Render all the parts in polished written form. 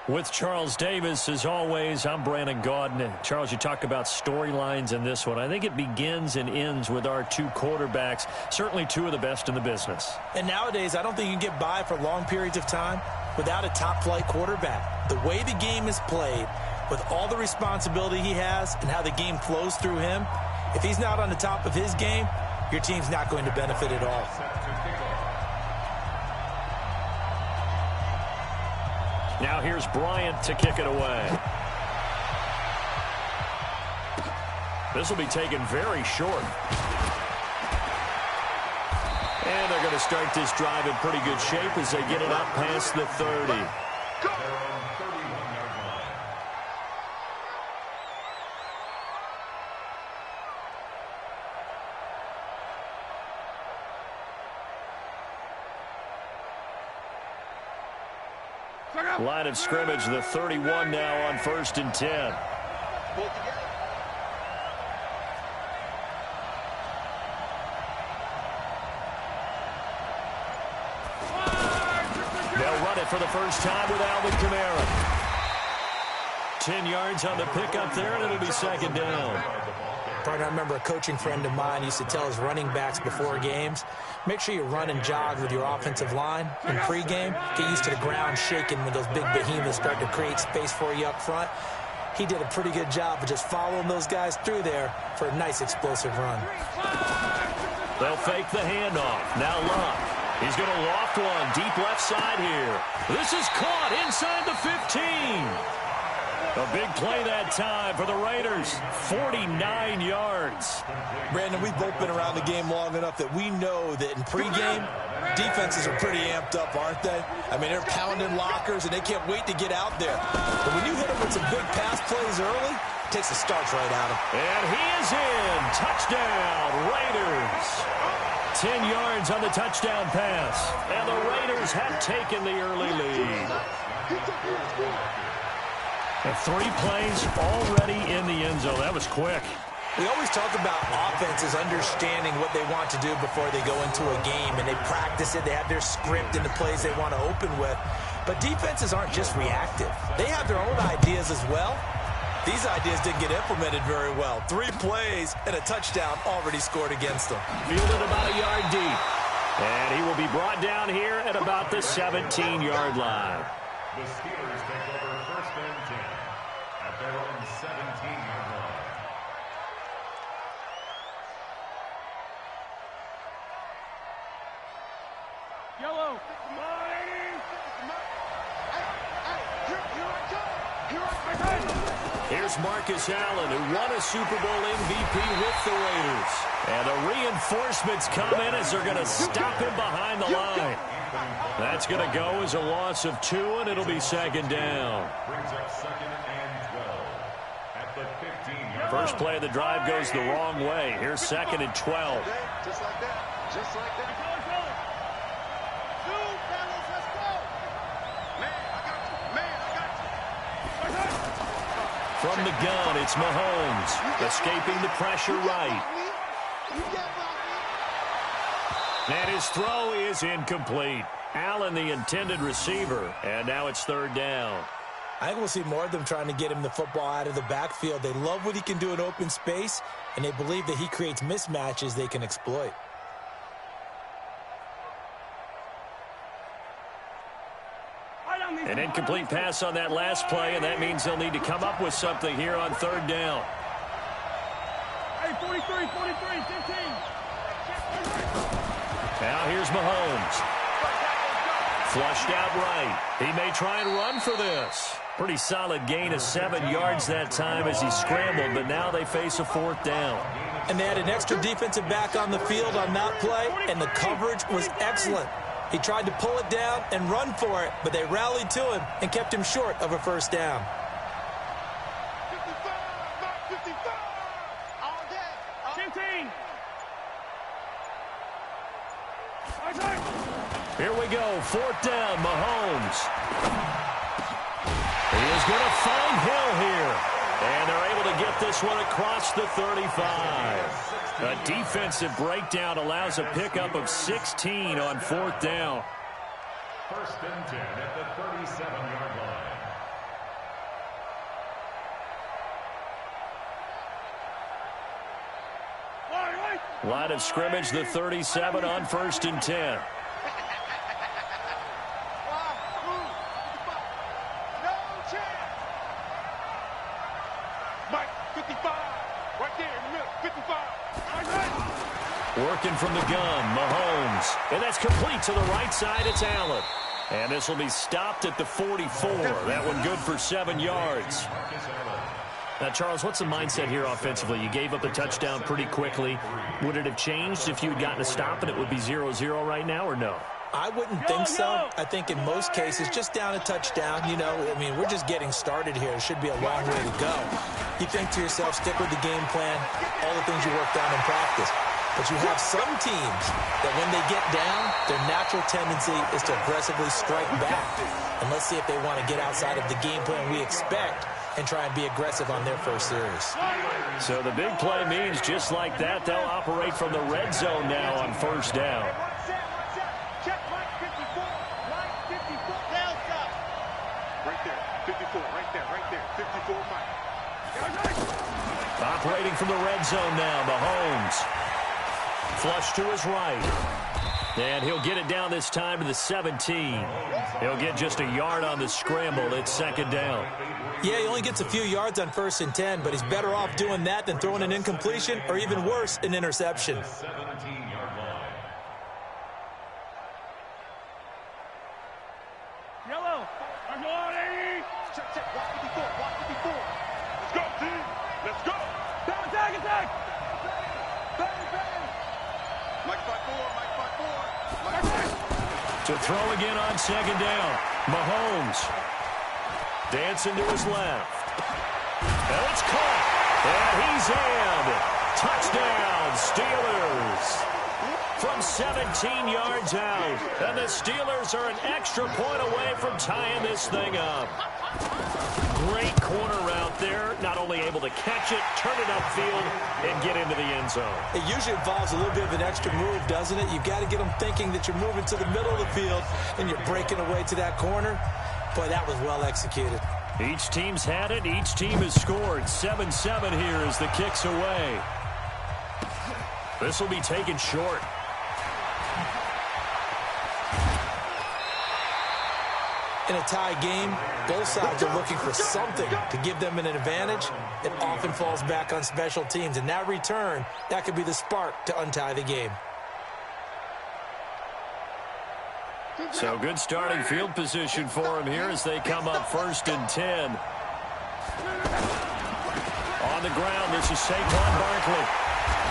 With Charles Davis, as always, I'm Brandon Gaudin. Charles, you talk about storylines in this one. I think it begins and ends with our two quarterbacks, certainly two of the best in the business. And nowadays, I don't think you can get by for long periods of time without a top-flight quarterback. The way the game is played, with all the responsibility he has and how the game flows through him, if he's not on the top of his game, your team's not going to benefit at all. Now here's Bryant to kick it away. This will be taken very short. And they're going to start this drive in pretty good shape as they get it up past the 30. Line of scrimmage, the 31 now on 1st and 10. They'll run it for the first time with Alvin Kamara. 10 yards on the pickup there, and it'll be 2nd down. I remember a coaching friend of mine used to tell his running backs before games, make sure you run and jog with your offensive line in pregame. Get used to the ground shaking when those big behemoths start to create space for you up front. He did a pretty good job of just following those guys through there for a nice explosive run. They'll fake the handoff. Now Luck. He's going to loft one deep left side here. This is caught inside the 15. A big play that time for the Raiders. 49 yards. Brandon, we've both been around the game long enough that we know that in pregame, defenses are pretty amped up, aren't they? I mean, they're pounding lockers, and they can't wait to get out there. But when you hit them with some big pass plays early, it takes the starch right out of them. And he is in. Touchdown, Raiders. 10 yards on the touchdown pass. And the Raiders have taken the early lead. And 3 plays already in the end zone. That was quick. We always talk about offenses understanding what they want to do before they go into a game, and they practice it. They have their script and the plays they want to open with. But defenses aren't just reactive. They have their own ideas as well. These ideas didn't get implemented very well. 3 plays and a touchdown already scored against them. Fielded about a yard deep. And he will be brought down here at about the 17-yard line. The Steelers take over 1st and 10 at their own 17-yard line. Yellow. Here's Marcus Allen, who won a Super Bowl MVP with the Raiders. And the reinforcements come in as they're going to stop him behind the line. That's going to go as a loss of 2, and it'll be 2nd down. Brings up 2nd and 12 at the 15-yard line. First play of the drive goes the wrong way. Here's 2nd and 12. Just like that. Just like that. From the gun, it's Mahomes, escaping the pressure right. And his throw is incomplete. Allen, the intended receiver, and now it's 3rd down. I think we'll see more of them trying to get him the football out of the backfield. They love what he can do in open space, and they believe that he creates mismatches they can exploit. An incomplete pass on that last play, and that means they'll need to come up with something here on 3rd down. Hey, 43, 15. Now here's Mahomes. Flushed out right. He may try and run for this. Pretty solid gain of 7 yards that time as he scrambled, but now they face a 4th down. And they had an extra defensive back on the field on that play, and the coverage was excellent. He tried to pull it down and run for it, but they rallied to him and kept him short of a 1st down. 55, all day, 15. Here we go, 4th down, Mahomes. He is going to find Hill here. And they're able to get this one across the 35. A defensive breakdown allows a pickup of 16 on 4th down. 1st and 10 at the 37-yard line. Line of scrimmage, the 37 on 1st and 10. Working from the gun, Mahomes. And that's complete to the right side. It's Allen. And this will be stopped at the 44. That one good for 7 yards. Now, Charles, what's the mindset here offensively? You gave up the touchdown pretty quickly. Would it have changed if you had gotten a stop and it would be 0-0 right now, or no? I wouldn't think so. I think in most cases, just down a touchdown, you know, I mean, we're just getting started here. It should be a long way to go. You think to yourself, stick with the game plan, all the things you worked on in practice. But you have some teams that when they get down, their natural tendency is to aggressively strike back. And let's see if they want to get outside of the game plan we expect and try and be aggressive on their first series. So the big play means just like that, they'll operate from the red zone now on 1st down. Check right 54. Right 54. Down stop. Right there. 54. Right there. 54, Mike. Operating from the red zone now, Mahomes. Flush to his right. And he'll get it down this time to the 17. He'll get just a yard on the scramble. It's 2nd down. Yeah, he only gets a few yards on 1st and 10, but he's better off doing that than throwing an incompletion or even worse, an interception. Yellow. I'm on 80. Check. Walk 54. Let's go, team. Let's go. Down, attack. Bang. Mike 5-4. To throw again on 2nd down. Mahomes. Dancing to his left. And it's caught. And he's in. Touchdown, Steelers. From 17 yards out. And the Steelers are an extra point away from tying this thing up. Great corner out there. Not only able to catch it, turn it upfield, and get into the end zone. It usually involves a little bit of an extra move, doesn't it? You've got to get them thinking that you're moving to the middle of the field and you're breaking away to that corner. Boy, that was well executed. Each team's had it. Each team has scored. 7-7 here as the kick's away. This will be taken short. In a tie game, both sides are looking for something to give them an advantage. It often falls back on special teams. And that return, that could be the spark to untie the game. So good starting field position for them here as they come up 1st and 10. On the ground, this is Saquon Barkley.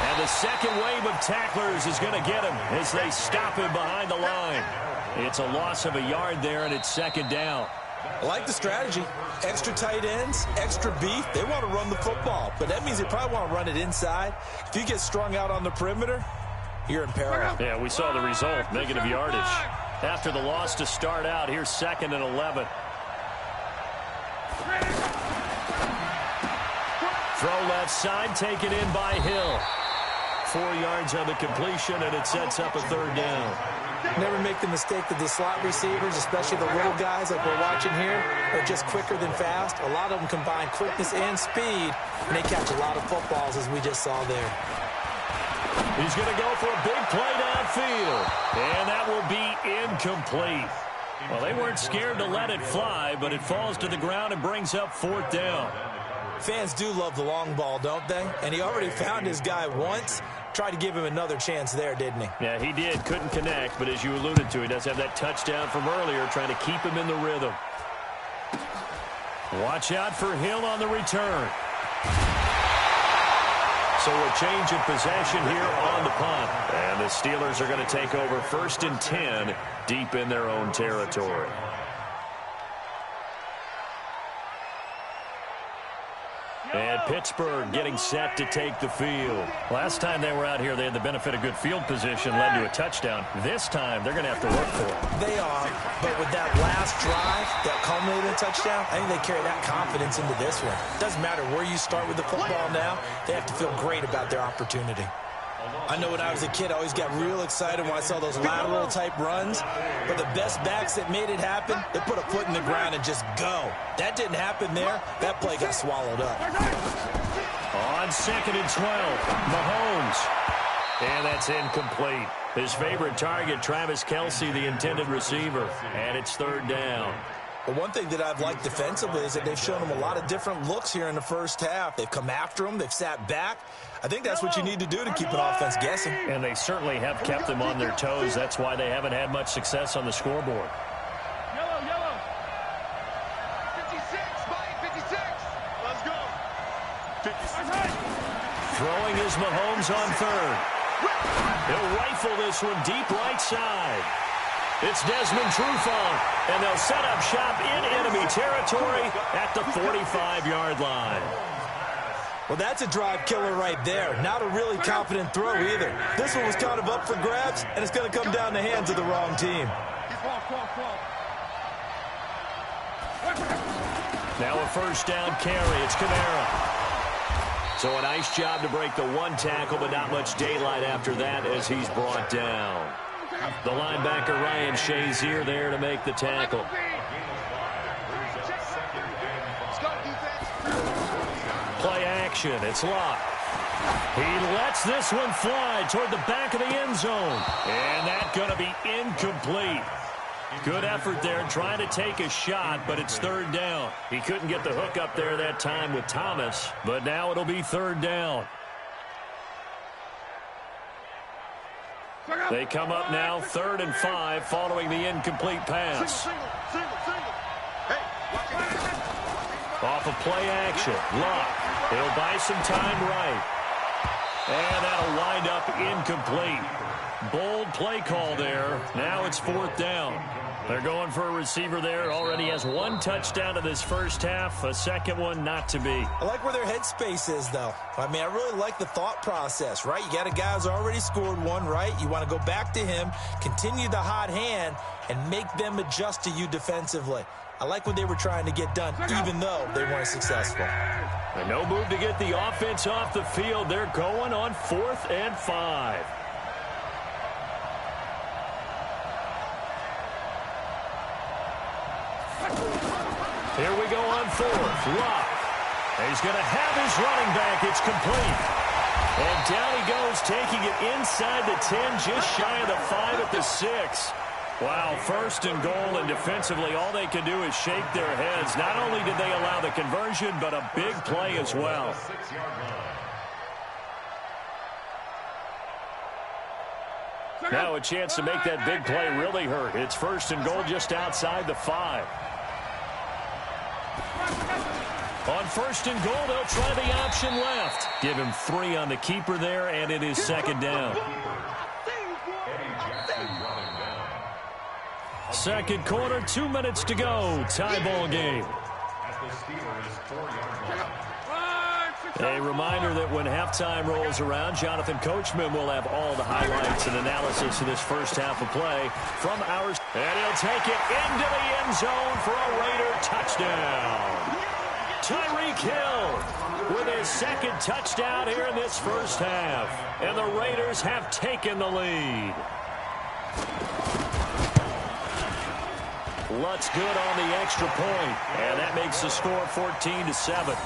And the second wave of tacklers is going to get him as they stop him behind the line. It's a loss of a yard there, and it's 2nd down. I like the strategy. Extra tight ends, extra beef. They want to run the football, but that means they probably want to run it inside. If you get strung out on the perimeter, you're in peril. Yeah, we saw the result, negative yardage. After the loss to start out, here's 2nd and 11. Throw left side, taken in by Hill. 4 yards on the completion, and it sets up a 3rd down. Never make the mistake that the slot receivers, especially the little guys like we're watching here, are just quicker than fast. A lot of them combine quickness and speed, and they catch a lot of footballs, as we just saw there. He's going to go for a big play downfield, and that will be incomplete. Well, they weren't scared to let it fly, but it falls to the ground and brings up 4th down. Fans do love the long ball, don't they? And he already found his guy once. Tried to give him another chance there, didn't he? Yeah, he did. Couldn't connect, but as you alluded to, he does have that touchdown from earlier, trying to keep him in the rhythm. Watch out for Hill on the return. So a change of possession here on the punt. And the Steelers are going to take over 1st and 10 deep in their own territory. And Pittsburgh getting set to take the field. Last time they were out here, they had the benefit of good field position, led to a touchdown. This time, they're going to have to work for it. They are, but with that last drive that culminated in a touchdown, I think they carry that confidence into this one. Doesn't matter where you start with the football now, they have to feel great about their opportunity. I know when I was a kid, I always got real excited when I saw those lateral-type runs. But the best backs that made it happen, they put a foot in the ground and just go. That didn't happen there. That play got swallowed up. On 2nd and 12, Mahomes. And that's incomplete. His favorite target, Travis Kelce, the intended receiver. And it's third down. Well, one thing that I've liked defensively is that they've shown him a lot of different looks here in the first half. They've come after him. They've sat back. I think that's what you need to do to keep an offense guessing. And they certainly have kept them on their toes. That's why they haven't had much success on the scoreboard. Yellow, yellow. 56, Mike, 56. Let's go. 56. Throwing is Mahomes on third. He'll rifle this one deep right side. It's Desmond Trufant, and they'll set up shop in enemy territory at the 45-yard line. Well, that's a drive killer right there. Not a really confident throw either. This one was kind of up for grabs, and it's going to come down the hands of the wrong team. Now a first down carry. It's Kamara. So a nice job to break the one tackle, but not much daylight after that as he's brought down. The linebacker, Ryan Shazier, there to make the tackle. Play action. It's Locke. He lets this one fly toward the back of the end zone. And that's going to be incomplete. Good effort there trying to take a shot, but it's third down. He couldn't get the hook up there that time with Thomas, but now it'll be third down. They come up now 3rd and 5 following the incomplete pass. Off of play action. Locke. He'll buy some time right. And that'll wind up incomplete. Bold play call there. Now it's 4th down. They're going for a receiver there. Already has one touchdown in this first half. A second one not to be. I like where their headspace is, though. I mean, I really like the thought process, right? You got a guy who's already scored one, right? You want to go back to him, continue the hot hand, and make them adjust to you defensively. I like what they were trying to get done, even though they weren't successful. And no move to get the offense off the field. They're going on 4th and 5. Here we go on 4th. Locke. He's going to have his running back. It's complete. And down he goes, taking it inside the 10, just shy of the 5 at the 6. Wow, 1st and goal, and defensively all they can do is shake their heads. Not only did they allow the conversion, but a big play as well. Now a chance to make that big play really hurt. It's 1st and goal just outside the 5. On 1st and goal, they'll try the option left. Give him 3 on the keeper there, and it is 2nd down. Second quarter, 2 minutes to go. Tie ball game. A reminder that when halftime rolls around, Jonathan Coachman will have all the highlights and analysis of this first half of play from ours. And he'll take it into the end zone for a Raider touchdown. Tyreek Hill with his 2nd touchdown here in this first half. And the Raiders have taken the lead. Lutz good on the extra point, and that makes the score 14-7.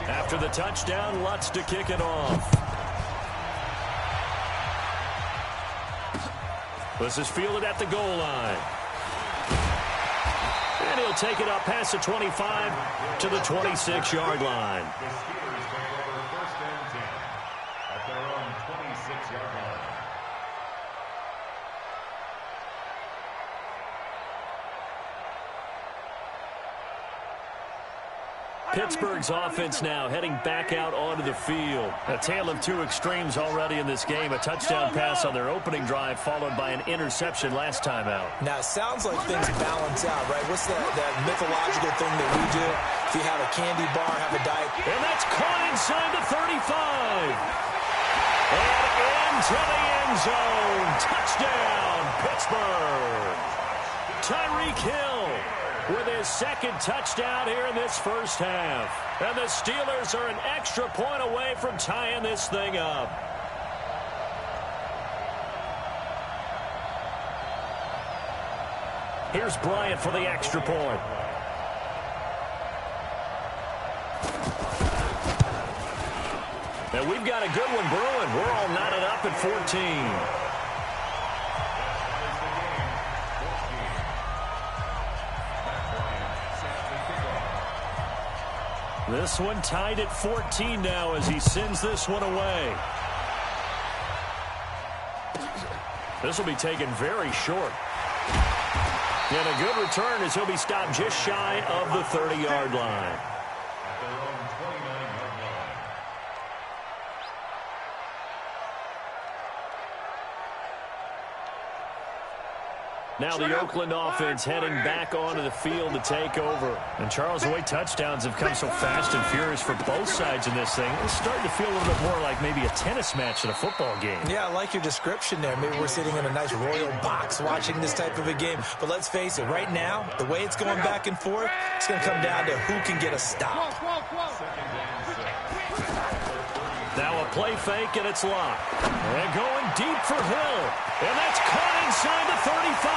After the touchdown, Lutz to kick it off. This is fielded at the goal line. And he'll take it up past the 25 to the 26-yard line. Pittsburgh's offense now heading back out onto the field. A tale of two extremes already in this game. A touchdown pass on their opening drive followed by an interception last time out. Now, it sounds like things balance out, right? What's that mythological thing that we do? If you have a candy bar, have a diet. And that's caught inside the 35. And into the end zone. Touchdown, Pittsburgh. Tyreek Hill with his 2nd touchdown here in this first half. And the Steelers are an extra point away from tying this thing up. Here's Bryant for the extra point. And we've got a good one brewing. We're all knotted up at 14. This one tied at 14 now as he sends this one away. This will be taken very short. And a good return as he'll be stopped just shy of the 30-yard line. Now the Oakland offense heading back onto the field to take over. And Charles, the way touchdowns have come so fast and furious for both sides in this thing, it's starting to feel a little bit more like maybe a tennis match in a football game. Yeah, I like your description there. Maybe we're sitting in a nice royal box watching this type of a game. But let's face it, right now, the way it's going back and forth, it's going to come down to who can get a stop. Now a play fake, and it's locked. And going deep for Hill. And that's caught inside the 35.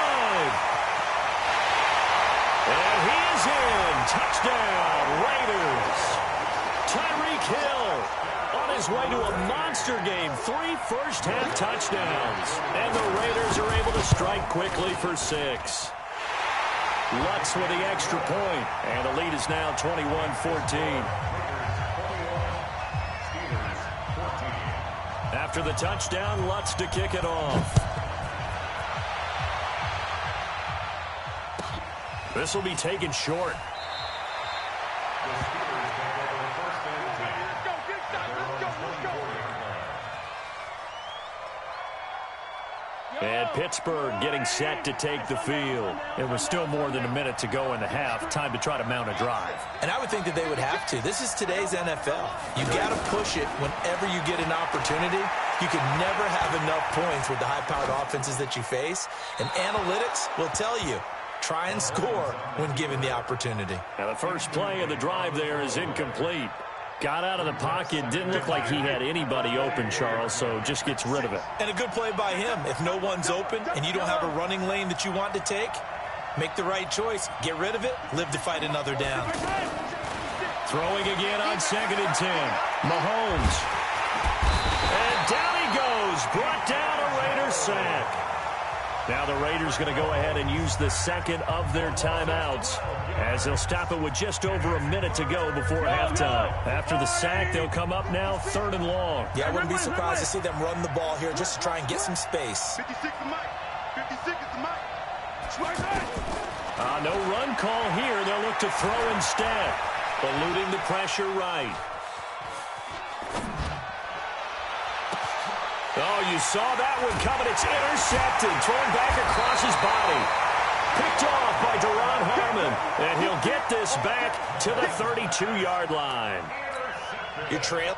And he is in. Touchdown, Raiders. Tyreek Hill on his way to a monster game. 3 first-half touchdowns. And the Raiders are able to strike quickly for 6. Lutz with the extra point. And the lead is now 21-14. After the touchdown, Lutz to kick it off. This will be taken short. And Pittsburgh getting set to take the field. It was still more than a minute to go in the half. Time to try to mount a drive. And I would think that they would have to. This is today's NFL. You got to push it whenever you get an opportunity. You can never have enough points with the high-powered offenses that you face. And analytics will tell you, try and score when given the opportunity. Now the first play of the drive there is incomplete. Got out of the pocket, didn't look like he had anybody open, Charles, so just gets rid of it. And a good play by him. If no one's open and you don't have a running lane that you want to take, make the right choice. Get rid of it. Live to fight another down. Throwing again on 2nd and 10. Mahomes. And down he goes. Brought down a Raiders sack. Now the Raiders going to go ahead and use the second of their timeouts as they'll stop it with just over a minute to go before halftime. After the sack, they'll come up now 3rd and long. Yeah, I wouldn't be surprised to see them run the ball here just to try and get some space. 56 is Mike. 56 is Mike. No run call here. They'll look to throw instead. Eluding the pressure right. Oh, you saw that one coming. It's intercepted. Thrown back across his body. Picked off by Deron Harmon. And he'll get this back to the 32-yard line. Your trail.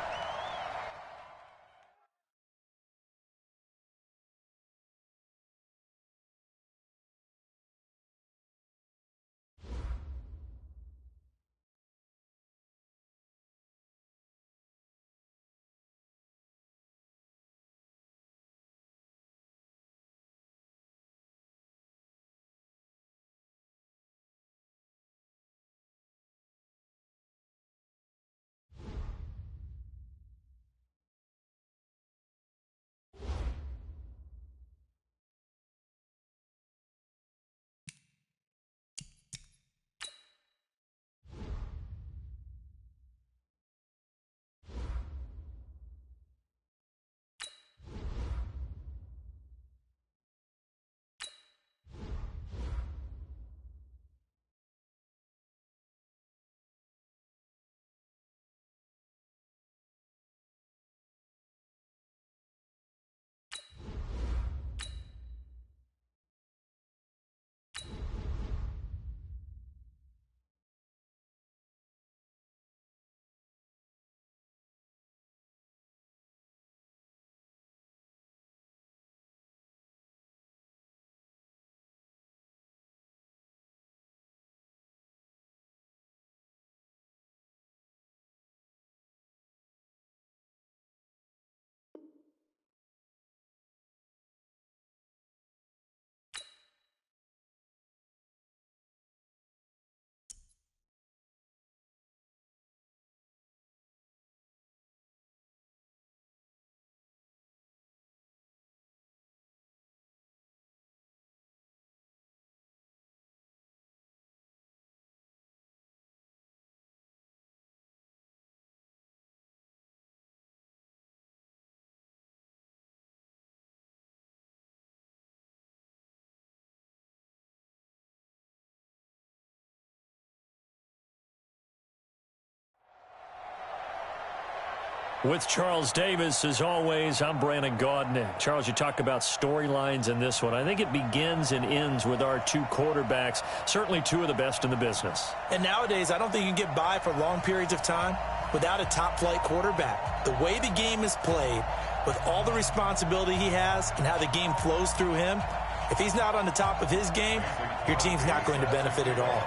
With Charles Davis, as always, I'm Brandon Gaudin. Charles, you talk about storylines in this one. I think it begins and ends with our two quarterbacks, certainly two of the best in the business. And nowadays, I don't think you can get by for long periods of time without a top-flight quarterback. The way the game is played, with all the responsibility he has and how the game flows through him, if he's not on the top of his game, your team's not going to benefit at all.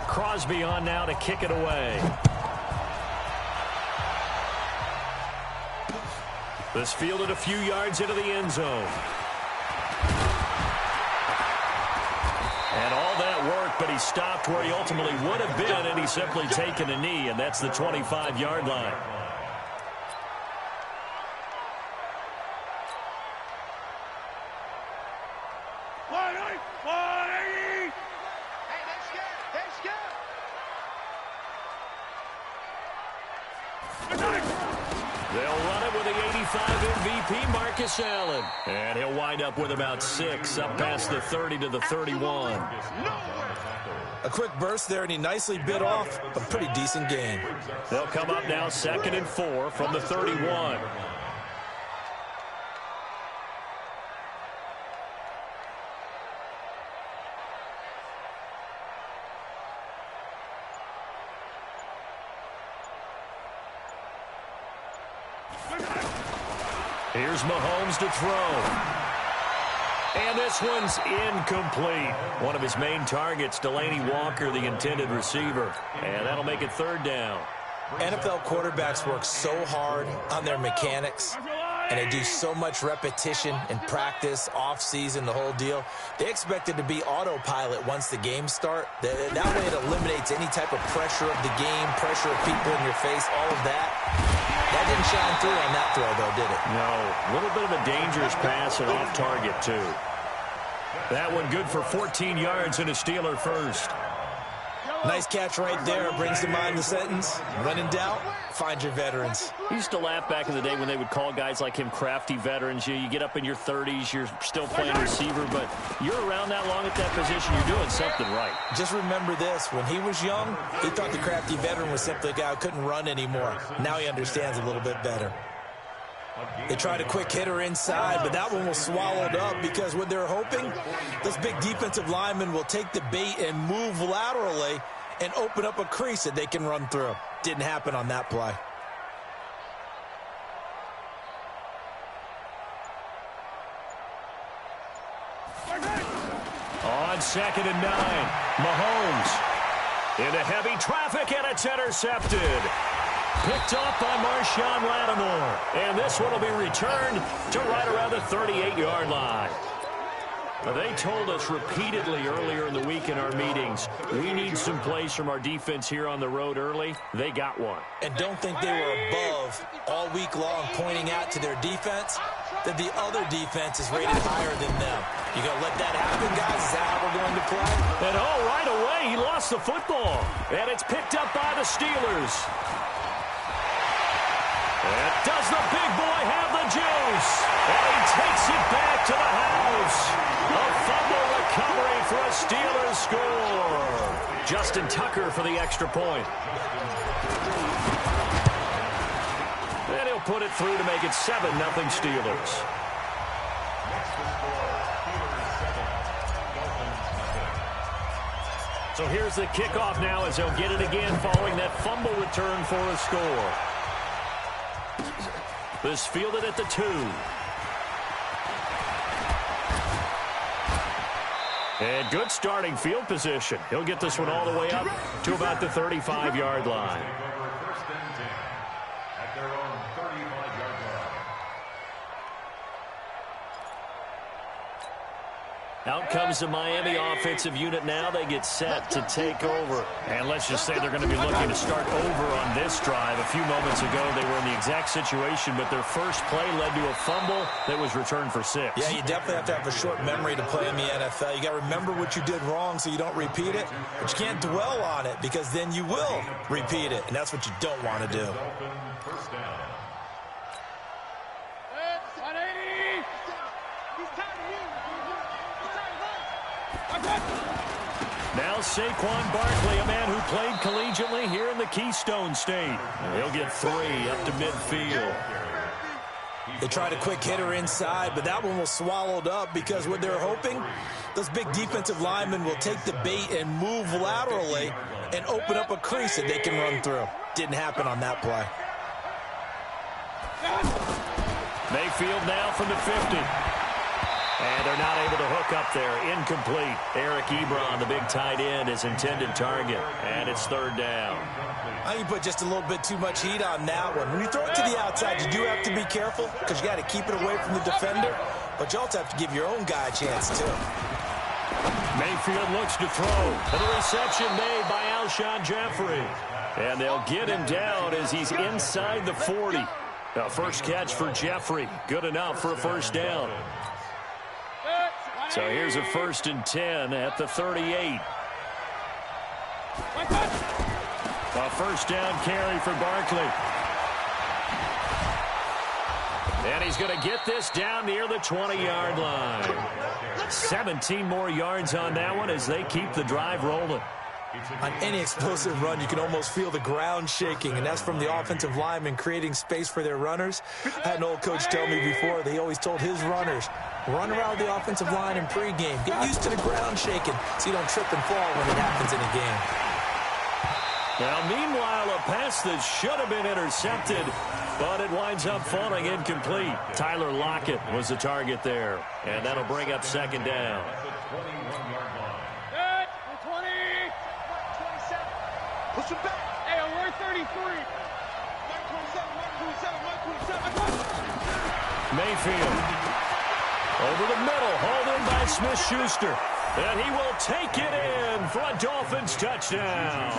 Crosby on now to kick it away. This fielded a few yards into the end zone. And all that work, but he stopped where he ultimately would have been, and he's simply taken a knee, and that's the 25-yard line. They'll run it with the 85 MVP, Marcus Allen. And he'll wind up with about 6, up past the 30 to the 31. A quick burst there, and he nicely bit off a pretty decent gain. They'll come up now 2nd and 4 from the 31. Here's Mahomes to throw. And this one's incomplete. One of his main targets, Delaney Walker, the intended receiver. And that'll make it 3rd down. NFL quarterbacks work so hard on their mechanics, and they do so much repetition and practice, off-season, the whole deal. They expect it to be autopilot once the games start. That way it eliminates any type of pressure of the game, pressure of people in your face, all of that. That didn't shine through on that throw, though, did it? No. A little bit of a dangerous pass and off target, too. That one good for 14 yards and a Steeler first. Nice catch right there. Brings to mind the sentence, when in doubt, find your veterans. I used to laugh back in the day when they would call guys like him crafty veterans. You get up in your 30s, you're still playing receiver, but you're around that long at that position, you're doing something right. Just remember this. When he was young, he thought the crafty veteran was simply a guy who couldn't run anymore. Now he understands a little bit better. They tried a quick hitter inside, but that one was swallowed up because what they're hoping, this big defensive lineman will take the bait and move laterally and open up a crease that they can run through. Didn't happen on that play. On 2nd and 9, Mahomes into heavy traffic, and it's intercepted. Picked off by Marshawn Lattimore. And this one will be returned to right around the 38-yard line. Now, they told us repeatedly earlier in the week in our meetings, we need some plays from our defense here on the road early. They got one. And don't think they were above all week long pointing out to their defense that the other defense is rated higher than them. You going to let that happen, guys? Is that how we're going to play? And right away, he lost the football. And it's picked up by the Steelers. And does the big boy have the juice? And he takes it back to the house. A fumble recovery for a Steelers score. Justin Tucker for the extra point. And he'll put it through to make it 7-0 Steelers. So here's the kickoff now as they'll get it again following that fumble return for a score. This fielded at the 2. And good starting field position. He'll get this one all the way up to about the 35-yard line. First and 10 at their own 35-yard line. Out comes the Miami offensive unit now. They get set to take over. And let's just say they're going to be looking to start over on this drive. A few moments ago, they were in the exact situation, but their first play led to a fumble that was returned for 6. Yeah, you definitely have to have a short memory to play in the NFL. You got to remember what you did wrong so you don't repeat it, but you can't dwell on it because then you will repeat it, and that's what you don't want to do. First down. Now Saquon Barkley, a man who played collegiately here in the Keystone State. He'll get 3 up to midfield. They tried a quick hitter inside, but that one was swallowed up because what they're hoping, those big defensive linemen will take the bait and move laterally and open up a crease that they can run through. Didn't happen on that play. Mayfield now from the 50. And they're not able to hook up there. Incomplete. Eric Ebron, the big tight end, his intended target. And it's 3rd down. I think you put just a little bit too much heat on that one. When you throw it to the outside, you do have to be careful because you got to keep it away from the defender. But you also have to give your own guy a chance, too. Mayfield looks to throw. And the reception made by Alshon Jeffrey. And they'll get him down as he's inside the 40. Now, first catch for Jeffrey. Good enough for a 1st down. So here's a 1st and 10 at the 38. A 1st down carry for Barkley. And he's going to get this down near the 20-yard line. 17 more yards on that one as they keep the drive rolling. On any explosive run, you can almost feel the ground shaking, and that's from the offensive linemen creating space for their runners. I had an old coach tell me before, they always told his runners, run around the offensive line in pregame. Get used to the ground shaking so you don't trip and fall when it happens in a game. Now, meanwhile, a pass that should have been intercepted, but it winds up falling incomplete. Tyler Lockett was the target there, and that'll bring up 2nd down. Push him back. Hey, alert 33. Mayfield over the middle, hauled in by Smith-Schuster. And he will take it in for a Dolphins touchdown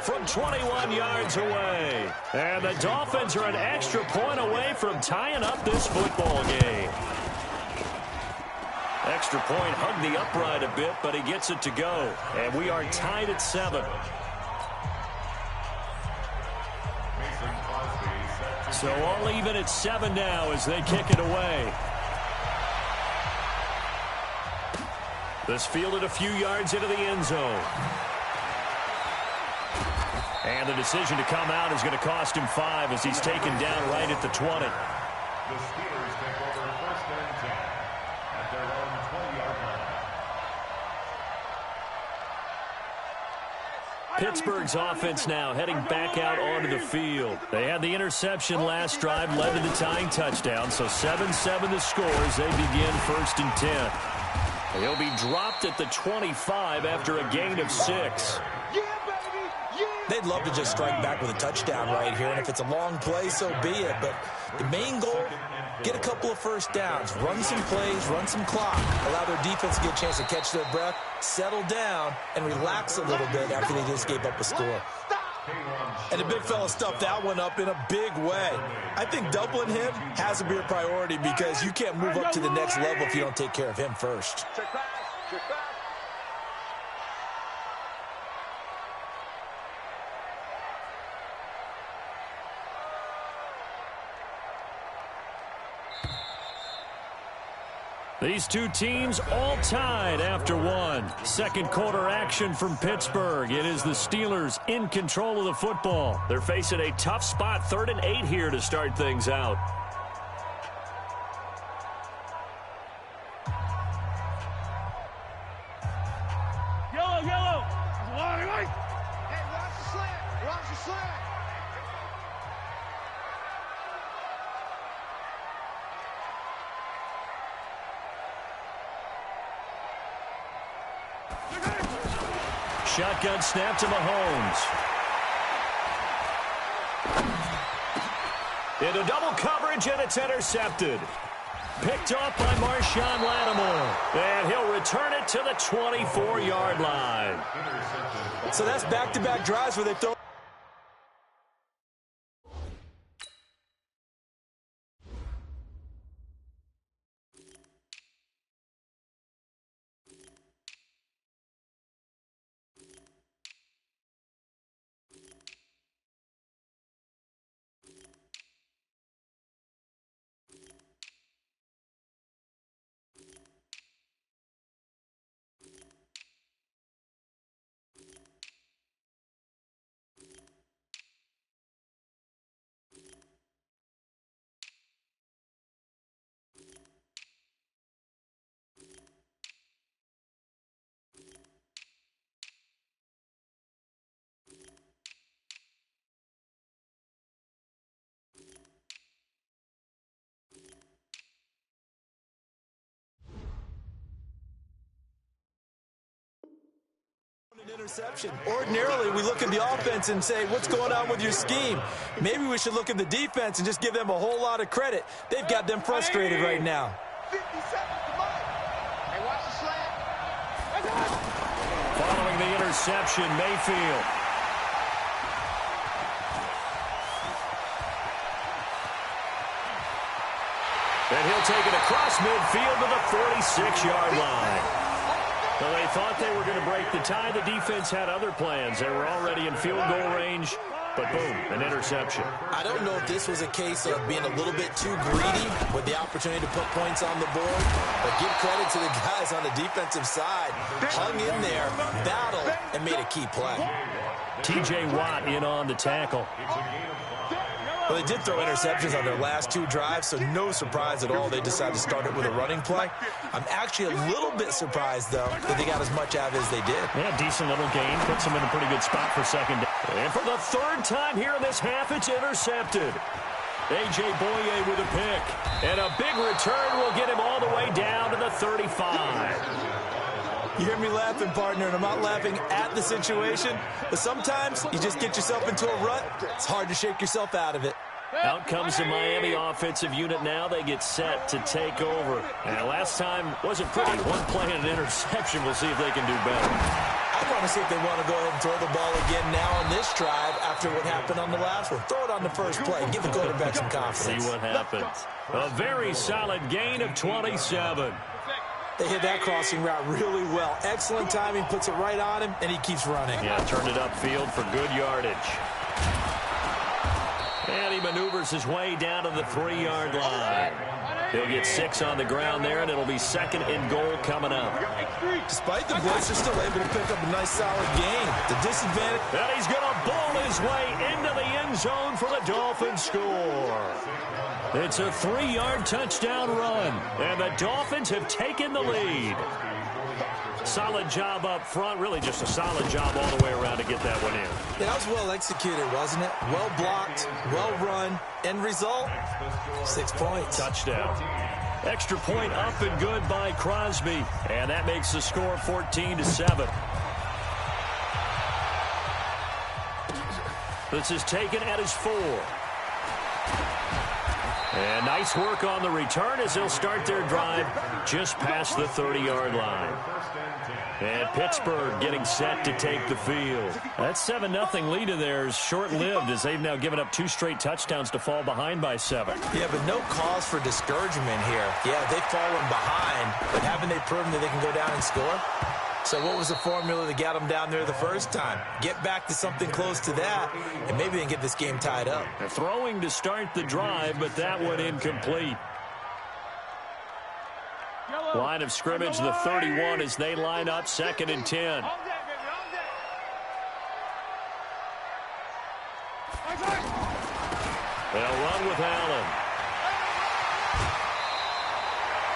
from 21 yards away. And the Dolphins are an extra point away from tying up this football game. Extra point hugged the upright a bit, but he gets it to go. And we are tied at 7. So all even at 7 now as they kick it away. This fielded a few yards into the end zone. And the decision to come out is going to cost him 5 as he's taken down right at the 20. The Steelers take over 1st and 10 at their own 20-yard line. Pittsburgh's offense now heading back out onto the field. They had the interception last drive, led to the tying touchdown. So 7-7 the score as they begin 1st and 10. He'll be dropped at the 25 after a gain of 6. They'd love to just strike back with a touchdown right here, and if it's a long play, so be it. But the main goal, get a couple of 1st downs, run some plays, run some clock, allow their defense to get a chance to catch their breath, settle down, and relax a little bit after they just gave up a score. And the big fella stuffed that one up in a big way. I think doubling him has to be a priority because you can't move up to the next level if you don't take care of him first. Check back. Check back. These two teams all tied after 1. 2nd quarter action from Pittsburgh. It is the Steelers in control of the football. They're facing a tough spot, 3rd and 8 here to start things out. Yellow, yellow. Hey, watch the slant. Watch the slant. Shotgun snap to Mahomes. Into double coverage, and it's intercepted. Picked off by Marshawn Lattimore. And he'll return it to the 24-yard line. So that's back-to-back drives where they throw Interception. Ordinarily, we look at the offense and say, what's going on with your scheme? Maybe we should look at the defense and just give them a whole lot of credit. They've got them frustrated right now. 50 seconds to mine. Hey, watch the slant. Following the interception, Mayfield. And he'll take it across midfield to the 46-yard line. Well, they thought they were going to break the tie. The defense had other plans. They were already in field goal range, but boom, an interception. I don't know if this was a case of being a little bit too greedy with the opportunity to put points on the board, but give credit to the guys on the defensive side. Hung in there, battled, and made a key play. T.J. Watt in on the tackle. Well, they did throw interceptions on their last two drives, so no surprise at all they decided to start it with a running play. I'm actually a little bit surprised, though, that they got as much out of it as they did. Yeah, decent little gain. Puts them in a pretty good spot for second down. And for the third time here in this half, it's intercepted. A.J. Boye with a pick. And a big return will get him all the way down to the 35. You hear me laughing, partner, and I'm not laughing at the situation, but sometimes you just get yourself into a rut. It's hard to shake yourself out of it. Out comes the Miami offensive unit now. They get set to take over. And last time wasn't pretty. One play and an interception. We'll see if they can do better. I want to see if they want to go ahead and throw the ball again now on this drive after what happened on the last one. Throw it on the first play. Give the quarterback some confidence. See what happens. A very solid gain of 27. They hit that crossing route really well. Excellent timing, puts it right on him, and he keeps running. Yeah, turned it upfield for good yardage. And he maneuvers his way down to the 3-yard line. He'll get 6 on the ground there, and it'll be second and goal coming up. Despite the blitz, they're still able to pick up a nice, solid gain. The disadvantage... And he's going to bowl his way into the end zone for the Dolphins score. It's a 3-yard touchdown run, and the Dolphins have taken the lead. Solid job up front, really just a solid job all the way around to get that one in. Yeah, that was well executed, wasn't it? Well blocked, well run, end result, 6 points. Touchdown. Extra point up and good by Crosby, and that makes the score 14-7. This is taken at his 4. And nice work on the return as they'll start their drive just past the 30-yard line. And Pittsburgh getting set to take the field. That 7-0 lead of theirs short-lived as they've now given up 2 straight touchdowns to fall behind by 7. Yeah, but no cause for discouragement here. Yeah, they've fallen behind, but haven't they proven that they can go down and score? So what was the formula that got them down there the first time? Get back to something close to that, and maybe they can get this game tied up. They're throwing to start the drive, but that one incomplete. Line of scrimmage, the 31, as they line up 2nd and 10. They'll run with Allen.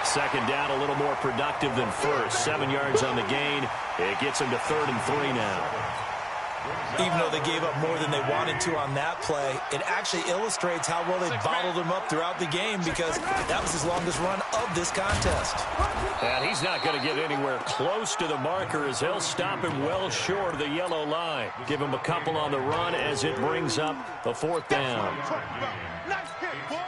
2nd down, a little more productive than first. 7 yards on the gain. It gets them to 3rd and 3 now. Even though they gave up more than they wanted to on that play, it actually illustrates how well they bottled him up throughout the game because that was his longest run of this contest. And he's not going to get anywhere close to the marker as they'll stop him well short of the yellow line. Give him a couple on the run as it brings up the 4th down. Nice kick, boy.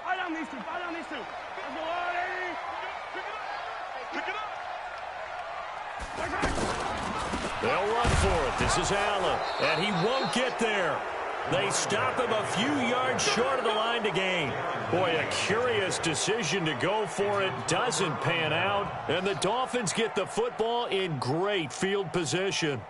Eye down these two. Eye down these two. Let's go, Eddie. Pick it up. They'll run for it. This is Allen, and he won't get there. They stop him a few yards short of the line to gain. Boy, a curious decision to go for it. Doesn't pan out, and the Dolphins get the football in great field position.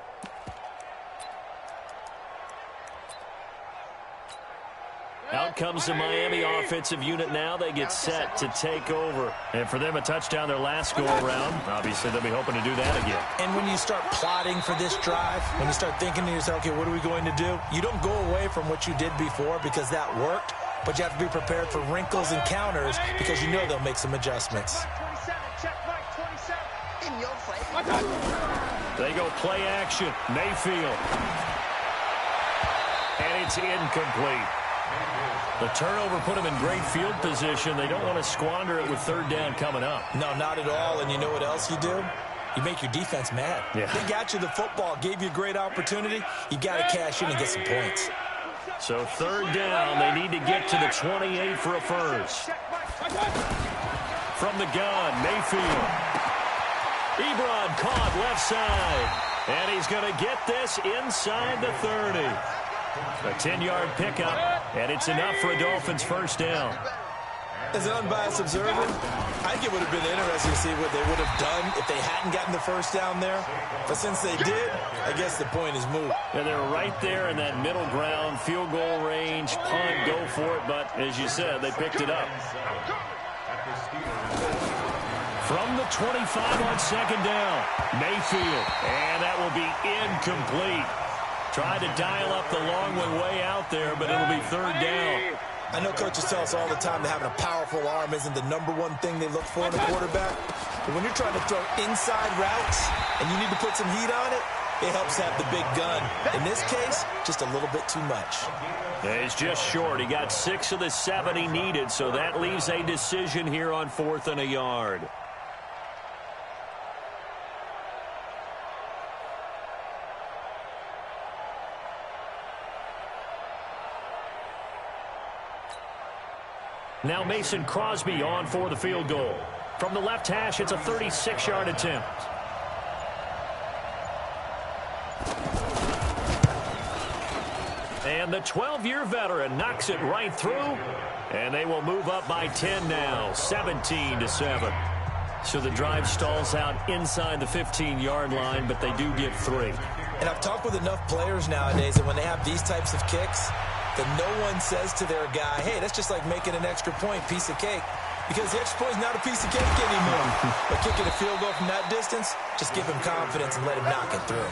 Out comes the Miami offensive unit now. They get set to take over. And for them, a touchdown their last go-around. Obviously, they'll be hoping to do that again. And when you start plotting for this drive, when you start thinking to yourself, okay, what are we going to do? You don't go away from what you did before because that worked, but you have to be prepared for wrinkles and counters because you know they'll make some adjustments. They go play action. Mayfield. And it's incomplete. The turnover put them in great field position. They don't want to squander it with third down coming up. No, not at all. And you know what else you do? You make your defense mad. Yeah. They got you the football, gave you a great opportunity. You got to cash in and get some points. So third down, they need to get to the 28 for a first. From the gun, Mayfield. Ebron caught left side. And he's going to get this inside the 30. A 10-yard pickup, and it's enough for a Dolphins first down. As an unbiased observer, I think it would have been interesting to see what they would have done if they hadn't gotten the first down there. But since they did, I guess the point is moot. And they're right there in that middle ground, field goal range, punt, go for it. But as you said, they picked it up. From the 25 on second down, Mayfield. And that will be incomplete. Tried to dial up the long one way out there, but it'll be third down. I know coaches tell us all the time that having a powerful arm isn't the #1 thing they look for in a quarterback. But when you're trying to throw inside routes and you need to put some heat on it, it helps have the big gun. In this case, just a little bit too much. Yeah, he's just short. He got 6 of the 7 he needed, so that leaves a decision here on 4th and a yard. Now Mason Crosby on for the field goal. From the left hash, it's a 36-yard attempt. And the 12-year veteran knocks it right through. And they will move up by 10 now, 17-7. So the drive stalls out inside the 15-yard line, but they do get 3. And I've talked with enough players nowadays that when they have these types of kicks, that no one says to their guy, hey, that's just like making an extra point, piece of cake. Because the extra point is not a piece of cake anymore. But kicking a field goal from that distance, just give him confidence and let him knock it through.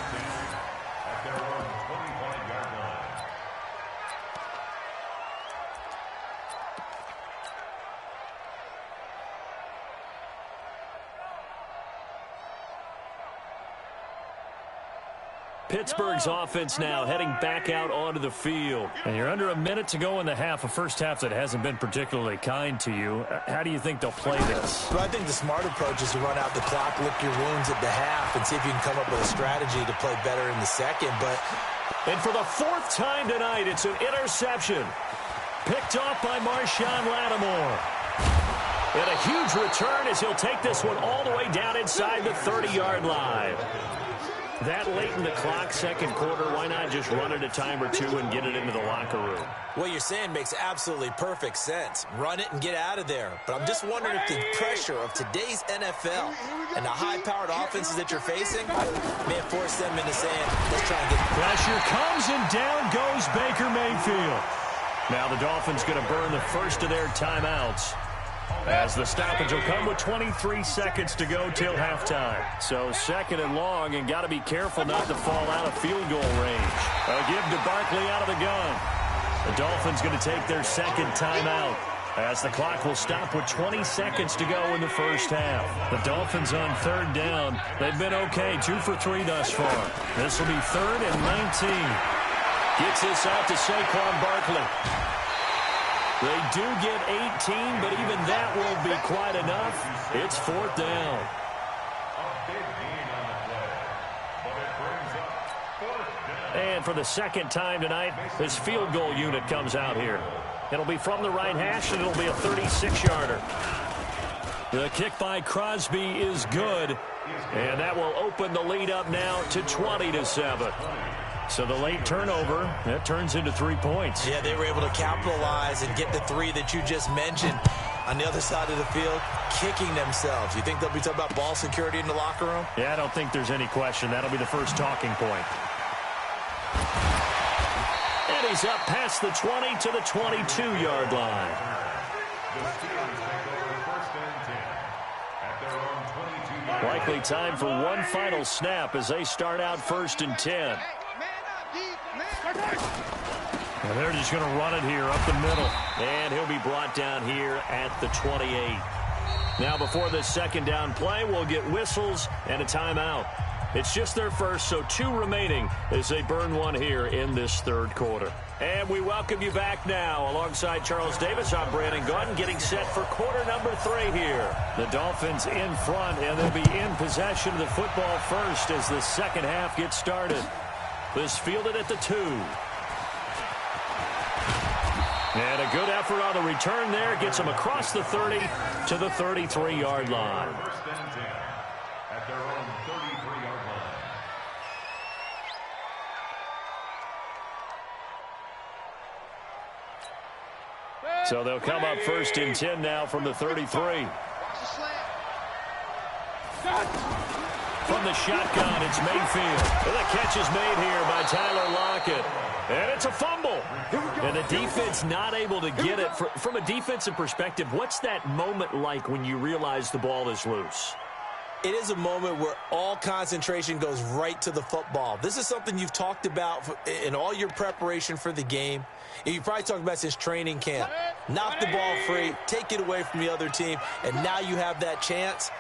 Pittsburgh's offense now heading back out onto the field. And you're under a minute to go in the half, a first half that hasn't been particularly kind to you. How do you think they'll play this? Well, I think the smart approach is to run out the clock, lick your wounds at the half, and see if you can come up with a strategy to play better in the second. And for the 4th time tonight, it's an interception. Picked off by Marshawn Lattimore. And a huge return as he'll take this one all the way down inside the 30-yard line. That late in the clock, second quarter, why not just run it a time or two and get it into the locker room? What you're saying makes absolutely perfect sense. Run it and get out of there. But I'm just wondering if the pressure of today's NFL and the high-powered offenses that you're facing may have forced them into saying, let's try and get... Pressure comes and down goes Baker Mayfield. Now the Dolphins going to burn the first of their timeouts, as the stoppage will come with 23 seconds to go till halftime. So second and long, and got to be careful not to fall out of field goal range. A give to Barkley out of the gun. The Dolphins going to take their second timeout, as the clock will stop with 20 seconds to go in the first half. The Dolphins on third down. They've been okay, 2 for 3 thus far. This will be 3rd and 19. Gets this out to Saquon Barkley. They do get 18, but even that won't be quite enough. It's 4th down. And for the second time tonight, this field goal unit comes out here. It'll be from the right hash, and it'll be a 36-yarder. The kick by Crosby is good, and that will open the lead up now to 20-7. So the late turnover, that turns into 3 points. Yeah, they were able to capitalize and get the 3 that you just mentioned. On the other side of the field, kicking themselves. You think they'll be talking about ball security in the locker room? Yeah, I don't think there's any question. That'll be the first talking point. And he's up past the 20 to the 22-yard line. Likely time for one final snap as they start out 1st and 10. And they're just going to run it here up the middle. And he'll be brought down here at the 28. Now before this second down play, we'll get whistles and a timeout. It's just their first, so 2 remaining as they burn one here in this third quarter. And we welcome you back now. Alongside Charles Davis, I'm Brandon Gunn, getting set for quarter number 3 here. The Dolphins in front, and they'll be in possession of the football first as the second half gets started. This fielded at the 2. And a good effort on the return there. Gets them across the 30 to the 33-yard line. First and 10 at their own 33-yard line. So they'll come up first and 10 now from the 33. From the shotgun, it's Mayfield. And the catch is made here by Tyler Lockett. And it's a fumble. And the defense not able to get it. From a defensive perspective, what's that moment like when you realize the ball is loose? It is a moment where all concentration goes right to the football. This is something you've talked about in all your preparation for the game. And you probably talked about since training camp. Knock the ball free, take it away from the other team, and now you have that chance.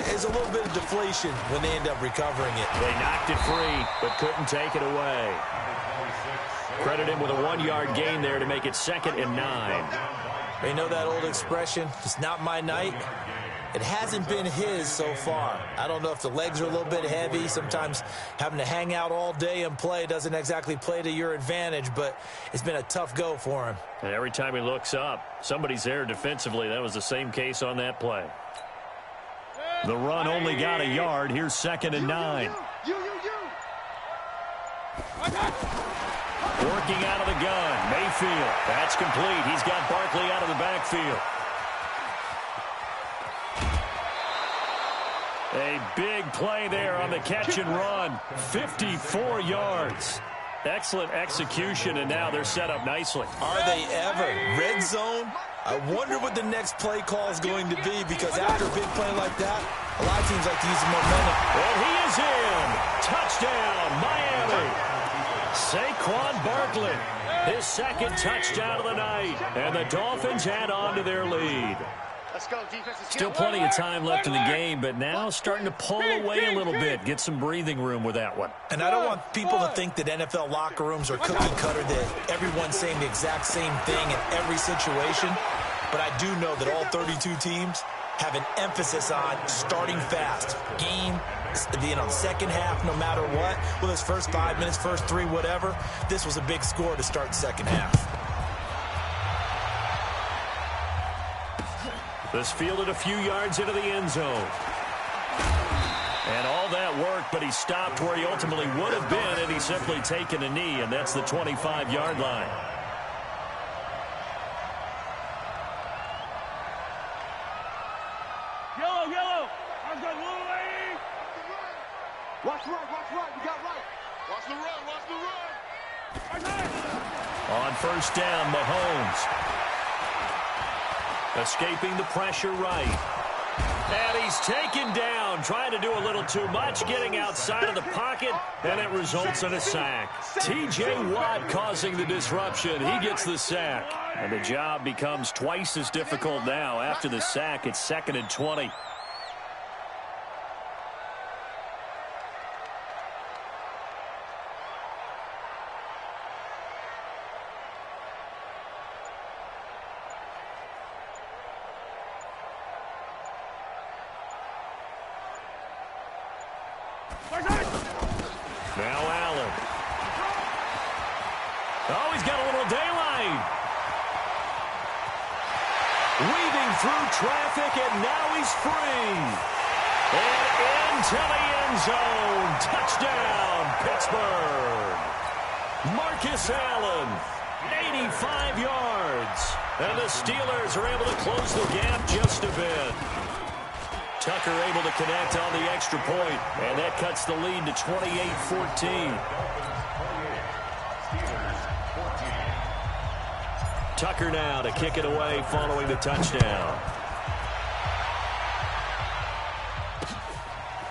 There's a little bit of deflation when they end up recovering it. They knocked it free, but couldn't take it away. Credit him with a 1-yard gain there to make it 2nd and 9. You know that old expression, it's not my night? It hasn't been his so far. I don't know if the legs are a little bit heavy. Sometimes having to hang out all day and play doesn't exactly play to your advantage, but it's been a tough go for him. And every time he looks up, somebody's there defensively. That was the same case on that play. The run only got a yard. Here's 2nd and 9. Working out of the gun. Mayfield. That's complete. He's got Barkley out of the backfield. A big play there on the catch and run. 54 yards. Excellent execution, and now they're set up nicely. Are they ever? Red zone? I wonder what the next play call is going to be, because after a big play like that, a lot of teams like to use the momentum. And he is in. Touchdown, Miami. Saquon Barkley, his 2nd touchdown of the night. And the Dolphins add on to their lead. Still plenty of time left in the game, but now starting to pull away a little bit. Get some breathing room with that one. And I don't want people to think that NFL locker rooms are cookie cutter, that everyone's saying the exact same thing in every situation. But I do know that all 32 teams have an emphasis on starting fast. Game, second half, no matter what. Well, this first 5 minutes, first 3, whatever. This was a big score to start the second half. This fielded a few yards into the end zone. And all that work, but he stopped where he ultimately would have been had he simply taken a knee, and that's the 25-yard line. Yellow. I've got little lady. Watch right. We got right. Watch the run. On first down, Mahomes. Escaping the pressure right. And he's taken down, trying to do a little too much, getting outside of the pocket, and it results in a sack. T.J. Watt causing the disruption. He gets the sack. And the job becomes twice as difficult now. After the sack, it's 2nd and 20. Now Allen. Oh, he's got a little daylight. Weaving through traffic, and now he's free. And into the end zone. Touchdown, Pittsburgh. Marcus Allen, 85 yards. And the Steelers are able to close the gap just a bit. Tucker able to connect on the extra point, and that cuts the lead to 28-14. Tucker now to kick it away following the touchdown.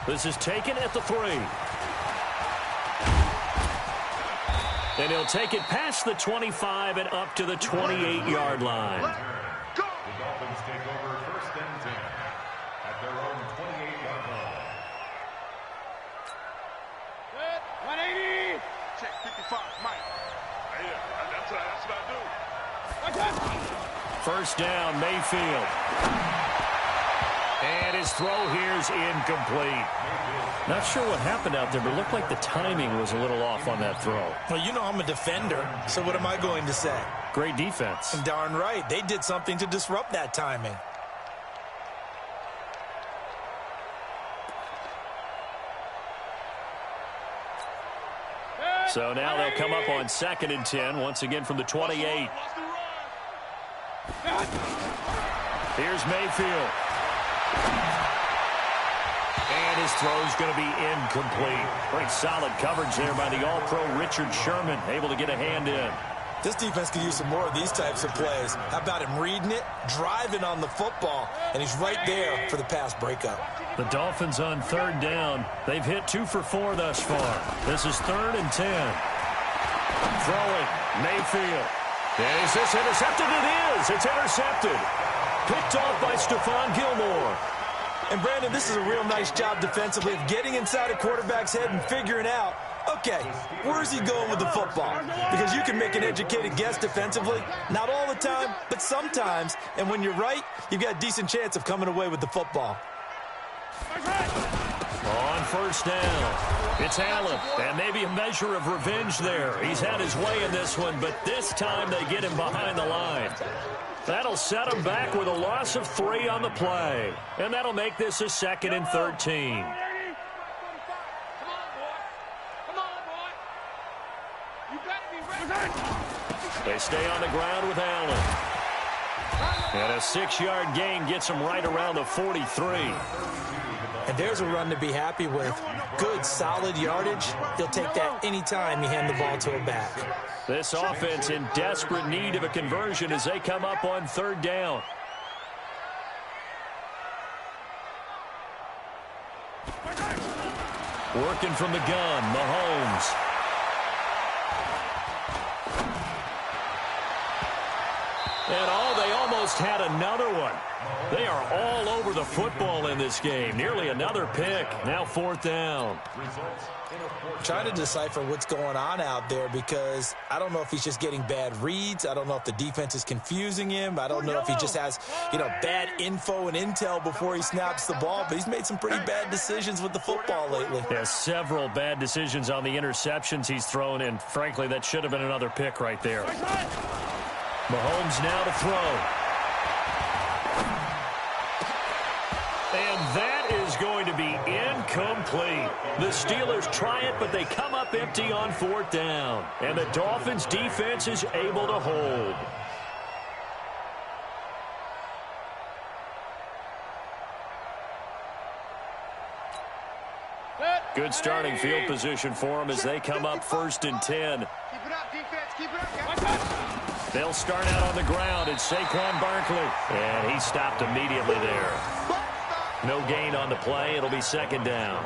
This is taken at the 3. And he'll take it past the 25 and up to the 28-yard line. The Dolphins take over first and 10 at their own 28-yard line. First down, Mayfield. And his throw here's incomplete. Not sure what happened out there, but it looked like the timing was a little off on that throw. Well, you know I'm a defender, so what am I going to say? Great defense. And darn right, they did something to disrupt that timing. So now they'll come up on 2nd and 10, once again from the 28. Here's Mayfield. And his throw's going to be incomplete. Pretty solid coverage there by the All-Pro Richard Sherman, able to get a hand in. This defense could use some more of these types of plays. How about him reading it, driving on the football, and he's right there for the pass breakup. The Dolphins on 3rd down. They've hit 2 for 4 thus far. This is 3rd and 10. Throwing, Mayfield. And is this intercepted? It is. It's intercepted. Picked off by Stephon Gilmore. And, Brandon, this is a real nice job defensively of getting inside a quarterback's head and figuring out, okay, where's he going with the football? Because you can make an educated guess defensively. Not all the time, but sometimes. And when you're right, you've got a decent chance of coming away with the football. On 1st down, it's Allen, and maybe a measure of revenge there. He's had his way in this one, but this time they get him behind the line. That'll set him back with a loss of 3 on the play, and that'll make this a 2nd and 13. They stay on the ground with Allen. And a 6-yard gain gets him right around the 43. And there's a run to be happy with. Good, solid yardage. He'll take that anytime you hand the ball to a back. This offense in desperate need of a conversion as they come up on 3rd down. Working from the gun, Mahomes. And they almost had another one. They are all over the football in this game. Nearly another pick. Now 4th down. Trying to decipher what's going on out there because I don't know if he's just getting bad reads. I don't know if the defense is confusing him. I don't know if he just has, bad info and intel before he snaps the ball. But he's made some pretty bad decisions with the football lately. There's several bad decisions on the interceptions he's thrown in. Frankly, that should have been another pick right there. Mahomes now to throw. And that is going to be incomplete. The Steelers try it, but they come up empty on 4th down. And the Dolphins' defense is able to hold. Good starting field position for them as they come up 1st and 10. Keep it up, defense. Keep it up. They'll start out on the ground. It's Saquon Barkley. And he stopped immediately there. No gain on the play. It'll be 2nd down.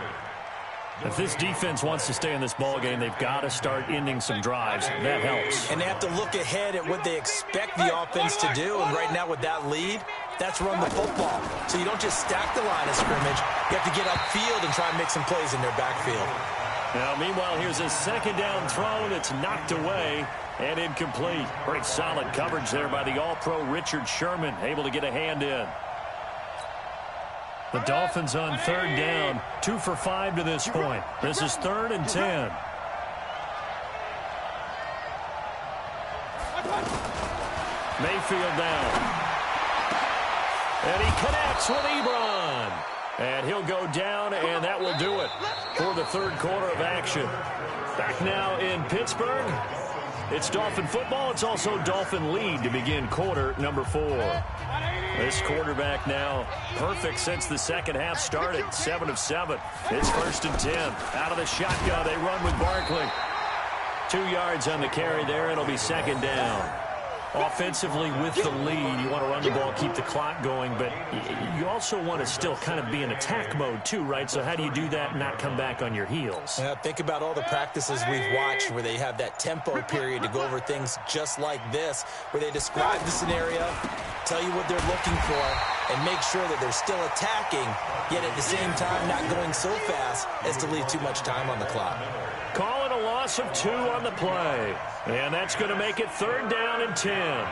If this defense wants to stay in this ballgame, they've got to start ending some drives. That helps. And they have to look ahead at what they expect the offense to do. And right now with that lead, that's run the football. So you don't just stack the line of scrimmage. You have to get upfield and try and make some plays in their backfield. Now, meanwhile, here's a 2nd down throw that's knocked away and incomplete. Great solid coverage there by the All-Pro Richard Sherman, able to get a hand in. The Dolphins on 3rd down, 2 for 5 to this point. This is 3rd and 10. Mayfield down. And he connects with Ebron. And he'll go down, and that will do it for the 3rd quarter of action. Back now in Pittsburgh. It's Dolphin football. It's also Dolphin lead to begin quarter number 4. This quarterback now perfect since the second half started. 7 of 7. It's 1st and 10. Out of the shotgun, they run with Barkley. 2 yards on the carry there. It'll be 2nd down. Offensively with the lead, you want to run the ball, keep the clock going, but you also want to still kind of be in attack mode too, right? So how do you do that and not come back on your heels? Yeah, think about all the practices we've watched where they have that tempo period to go over things just like this, where they describe the scenario, tell you what they're looking for, and make sure that they're still attacking, yet at the same time not going so fast as to leave too much time on the clock. Calling a loss loss of 2 on the play. And that's going to make it 3rd down and 10.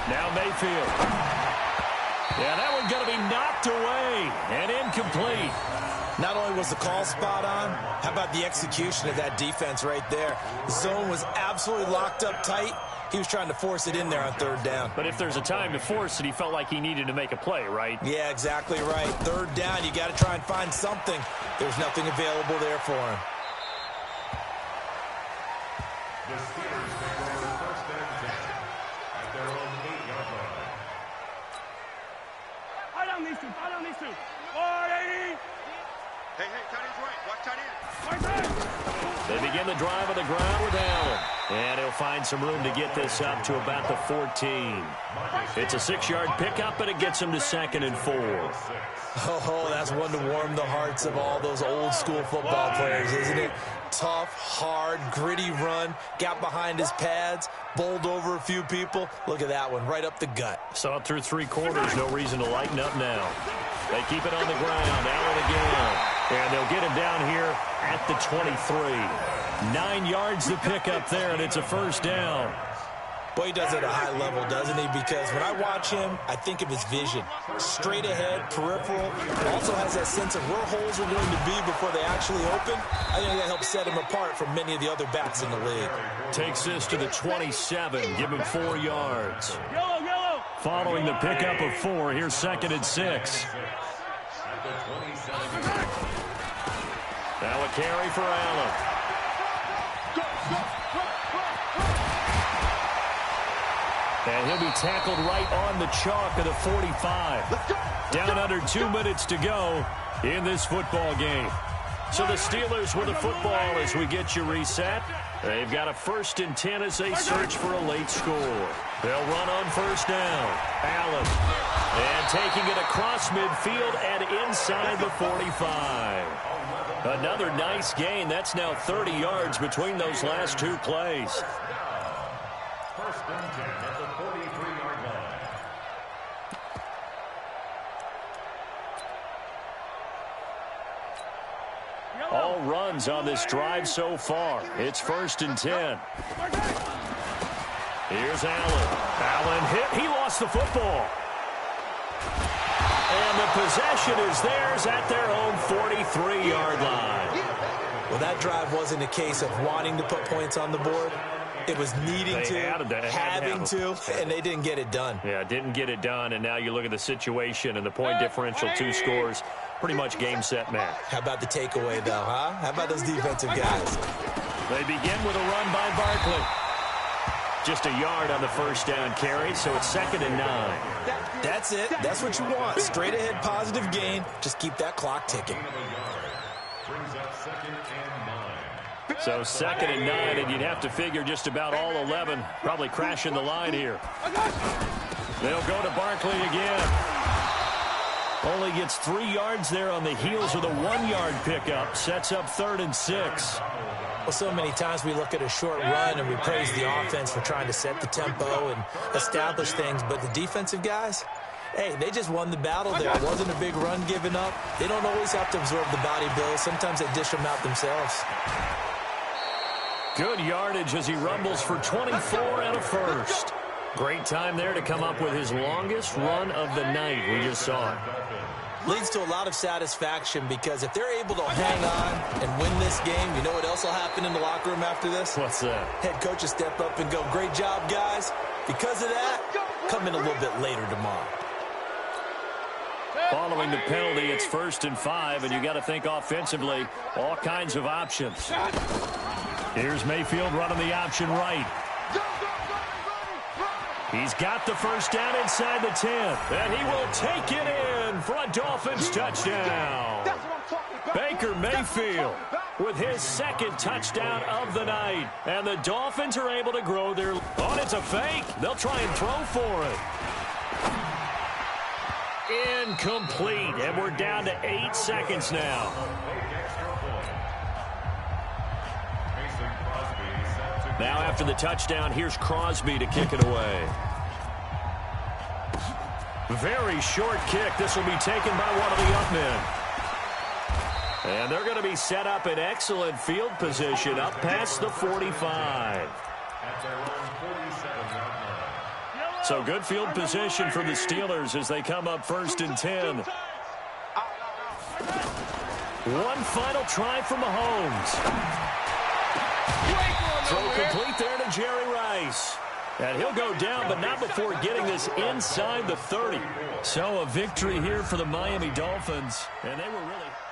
Now Mayfield. Yeah, that one's going to be knocked away and incomplete. Not only was the call spot on, how about the execution of that defense right there? The zone was absolutely locked up tight. He was trying to force it in there on 3rd down. But if there's a time to force it, he felt like he needed to make a play, right? Yeah, exactly right. 3rd down, you got to try and find something. There's nothing available there for him. The Steelers take over 1st and 10 at their own 8-yard line. I don't need to. 480. Hey, tight end's right. Watch tight end. They begin the drive on the ground with Allen. And he'll find some room to get this up to about the 14. It's a 6-yard pickup, but it gets him to 2nd and 4. Oh, that's one to warm the hearts of all those old-school football players, isn't it? Tough, hard, gritty run, got behind his pads, bowled over a few people. Look at that one, right up the gut. Saw it through 3 quarters, no reason to lighten up now. They keep it on the ground, Allen again. And they'll get him down here at the 23. 9 yards to pick up there, and it's a 1st down. Boy, he does it at a high level, doesn't he? Because when I watch him, I think of his vision. Straight ahead, peripheral. Also has that sense of where holes are going to be before they actually open. I think that helps set him apart from many of the other backs in the league. Takes this to the 27, give him 4 yards. Yellow. Following the pickup of 4, here's 2nd and 6. Now a carry for Allen. And he'll be tackled right on the chalk of the 45. Down under 2 minutes to go in this football game. So the Steelers with the football as we get you reset. They've got a 1st and 10 as they search for a late score. They'll run on 1st down. Allen. And taking it across midfield and inside the 45. Another nice gain. That's now 30 yards between those last 2 plays. 1st and 10 at the 43-yard line. All runs on this drive so far. It's 1st and 10. Here's Allen. Allen hit. He lost the football. And the possession is theirs at their own 43-yard line. Well, that drive wasn't a case of wanting to put points on the board. It was needing to, having to, and they didn't get it done. Yeah, didn't get it done, and now you look at the situation and the point differential, 2 scores, pretty much game, set, match. How about the takeaway, though, huh? How about those defensive guys? They begin with a run by Barkley. Just a yard on the 1st down carry, so it's 2nd and 9. That's it. That's what you want. Straight ahead, positive gain. Just keep that clock ticking. Brings up 2nd and 9. So 2nd and 9, and you'd have to figure just about all 11 probably crashing the line here. They'll go to Barkley again. Only gets 3 yards there on the heels of the 1-yard pickup. Sets up 3rd and 6. Well, so many times we look at a short run and we praise the offense for trying to set the tempo and establish things, but the defensive guys, hey, they just won the battle there. It wasn't a big run given up. They don't always have to absorb the body blows. Sometimes they dish them out themselves. Good yardage as he rumbles for 24 and a 1st. Great time there to come up with his longest run of the night. We just saw it. Leads to a lot of satisfaction because if they're able to hang on and win this game, you know what else will happen in the locker room after this? What's that? Head coach will step up and go, great job, guys. Because of that, come in a little bit later tomorrow. Following the penalty, it's 1st and 5, and you got to think offensively, all kinds of options. Here's Mayfield running the option right. He's got the 1st down inside the 10, and he will take it in for a Dolphins touchdown. Baker Mayfield with his 2nd touchdown of the night, and the Dolphins are able to grow their... Oh, it's a fake. They'll try and throw for it. Incomplete, and we're down to 8 seconds now. Now after the touchdown, here's Crosby to kick it away. Very short kick. This will be taken by one of the up men. And they're going to be set up in excellent field position up past the 45. So good field position for the Steelers as they come up 1st and 10. One final try from Mahomes. Throw complete there to Jerry Rice. And he'll go down, but not before getting this inside the 30. So a victory here for the Miami Dolphins. And they were really...